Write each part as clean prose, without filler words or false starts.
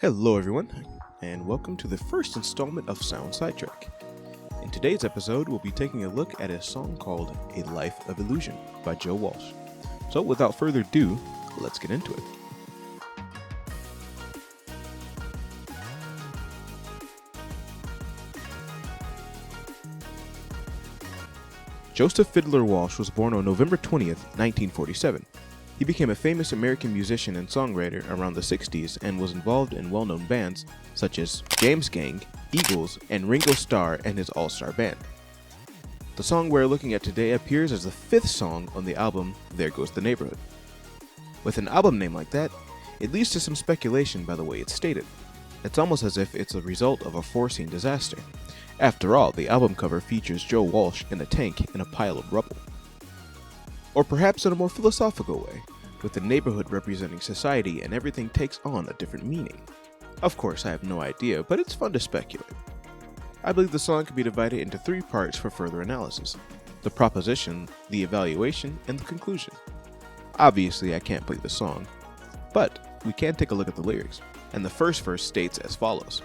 Hello everyone, and welcome to the first installment of Sound Sidetrack. In today's episode, we'll be taking a look at a song called A Life of Illusion by Joe Walsh. So without further ado, let's get into it. Joseph Fiddler Walsh was born on November 20th, 1947. He became a famous American musician and songwriter around the 60s and was involved in well-known bands such as James Gang, Eagles, and Ringo Starr and his all-star band. The song we're looking at today appears as the fifth song on the album There Goes the Neighborhood. With an album name like that, it leads to some speculation by the way it's stated. It's almost as if it's a result of a foreseen disaster. After all, the album cover features Joe Walsh in a tank in a pile of rubble. Or perhaps in a more philosophical way, with the neighborhood representing society and everything takes on a different meaning. Of course, I have no idea, but it's fun to speculate. I believe the song can be divided into three parts for further analysis: the proposition, the evaluation, and the conclusion. Obviously, I can't play the song, but we can take a look at the lyrics, and the first verse states as follows.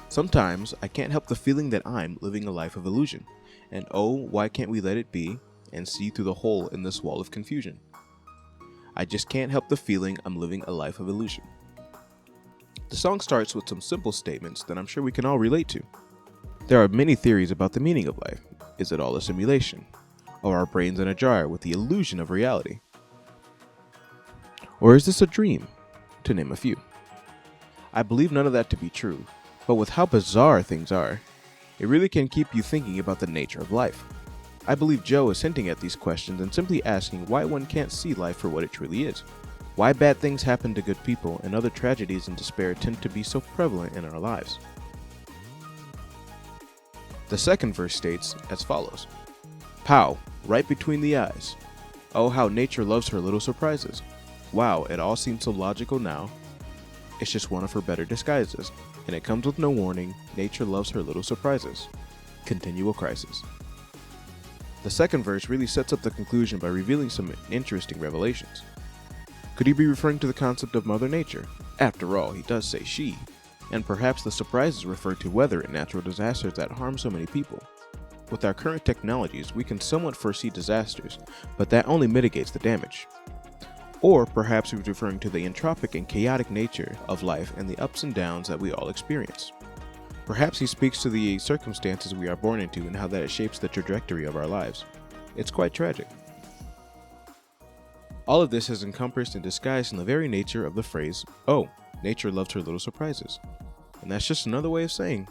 Sometimes I can't help the feeling that I'm living a life of illusion, and oh, why can't we let it be and see through the hole in this wall of confusion? I just can't help the feeling I'm living a life of illusion. The song starts with some simple statements that I'm sure we can all relate to. There are many theories about the meaning of life. Is it all a simulation? Are our brains in a jar with the illusion of reality? Or is this a dream? To name a few. I believe none of that to be true, but with how bizarre things are, it really can keep you thinking about the nature of life. I believe Joe is hinting at these questions and simply asking why one can't see life for what it truly is. Why bad things happen to good people and other tragedies and despair tend to be so prevalent in our lives. The second verse states as follows. Pow, right between the eyes. Oh, how nature loves her little surprises. Wow, it all seems so logical now. It's just one of her better disguises, and it comes with no warning. Nature loves her little surprises. Continual crisis. The second verse really sets up the conclusion by revealing some interesting revelations. Could he be referring to the concept of Mother Nature? After all, he does say she, and perhaps the surprises refer to weather and natural disasters that harm so many people. With our current technologies, we can somewhat foresee disasters, but that only mitigates the damage. Or perhaps he was referring to the entropic and chaotic nature of life and the ups and downs that we all experience. Perhaps he speaks to the circumstances we are born into and how that shapes the trajectory of our lives. It's quite tragic. All of this is encompassed and disguised in the very nature of the phrase, oh, nature loves her little surprises. And that's just another way of saying,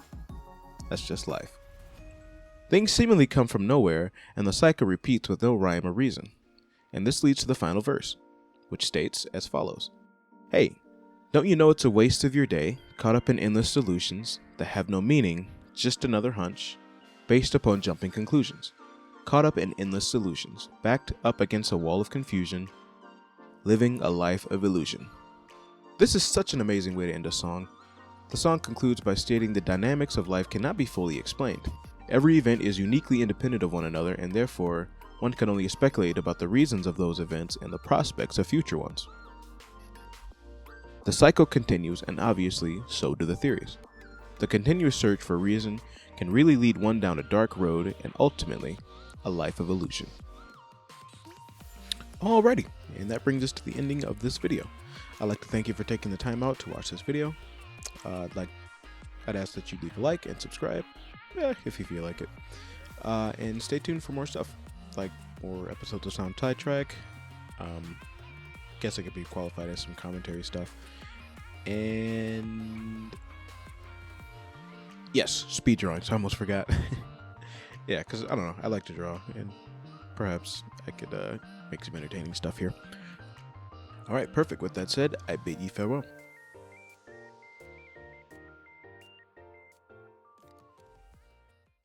that's just life. Things seemingly come from nowhere, and the cycle repeats with no rhyme or reason. And this leads to the final verse, which states as follows. Hey, don't you know it's a waste of your day, caught up in endless solutions that have no meaning, just another hunch, based upon jumping conclusions. Caught up in endless solutions, backed up against a wall of confusion, living a life of illusion. This is such an amazing way to end a song. The song concludes by stating the dynamics of life cannot be fully explained. Every event is uniquely independent of one another, and therefore, one can only speculate about the reasons of those events and the prospects of future ones. The cycle continues, and obviously, so do the theories. The continuous search for reason can really lead one down a dark road and ultimately, a life of illusion. Alrighty, and that brings us to the ending of this video. I'd like to thank you for taking the time out to watch this video. I'd ask that you leave a like and subscribe, if you feel like it. And stay tuned for more stuff, like more episodes of Sound Sidetrack. Guess it could be qualified as some commentary stuff. And yes, speed drawings. I almost forgot. Yeah, because I don't know. I like to draw, and perhaps I could make some entertaining stuff here. All right, perfect. With that said, I bid ye farewell.